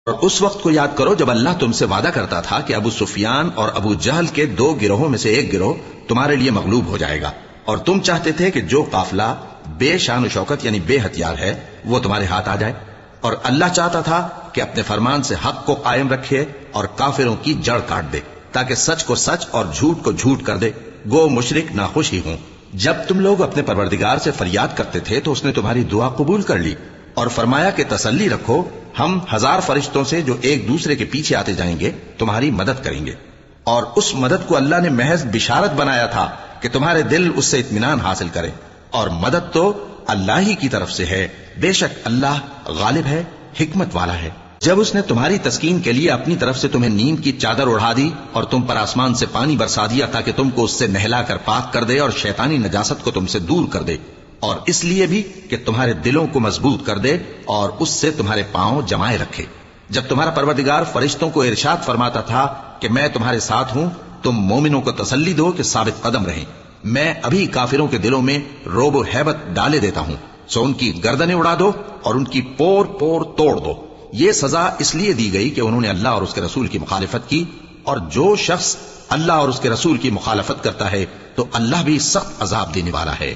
اور اس وقت کو یاد کرو جب اللہ تم سے وعدہ کرتا تھا کہ ابو سفیان اور ابو جہل کے 2 گروہوں میں سے ایک گروہ تمہارے لیے مغلوب ہو جائے گا، اور تم چاہتے تھے کہ جو قافلہ بے شان و شوکت یعنی بے ہتھیار ہے وہ تمہارے ہاتھ آ جائے، اور اللہ چاہتا تھا کہ اپنے فرمان سے حق کو قائم رکھے اور کافروں کی جڑ کاٹ دے تاکہ سچ کو سچ اور جھوٹ کو جھوٹ کر دے، گو مشرک ناخوش ہی ہوں۔ جب تم لوگ اپنے پروردگار سے فریاد کرتے تھے تو اس نے تمہاری دعا قبول کر لی اور فرمایا کہ تسلی رکھو، ہم 1000 فرشتوں سے جو ایک دوسرے کے پیچھے آتے جائیں گے تمہاری مدد کریں گے۔ اور اس مدد کو اللہ نے محض بشارت بنایا تھا کہ تمہارے دل اس سے اطمینان حاصل کرے، اور مدد تو اللہ ہی کی طرف سے ہے، بے شک اللہ غالب ہے، حکمت والا ہے۔ جب اس نے تمہاری تسکین کے لیے اپنی طرف سے تمہیں نیند کی چادر اڑا دی اور تم پر آسمان سے پانی برسا دیا تاکہ تم کو اس سے نہلا کر پاک کر دے اور شیطانی نجاست کو تم سے دور کر دے، اور اس لیے بھی کہ تمہارے دلوں کو مضبوط کر دے اور اس سے تمہارے پاؤں جمائے رکھے۔ جب تمہارا پروردگار فرشتوں کو ارشاد فرماتا تھا کہ میں تمہارے ساتھ ہوں، تم مومنوں کو تسلی دو کہ ثابت قدم رہیں، میں ابھی کافروں کے دلوں میں رعب و ہیبت ڈالے دیتا ہوں، سو ان کی گردنیں اڑا دو اور ان کی پور پور توڑ دو۔ یہ سزا اس لیے دی گئی کہ انہوں نے اللہ اور اس کے رسول کی مخالفت کی، اور جو شخص اللہ اور اس کے رسول کی مخالفت کرتا ہے تو اللہ بھی سخت عذاب دینے والا ہے۔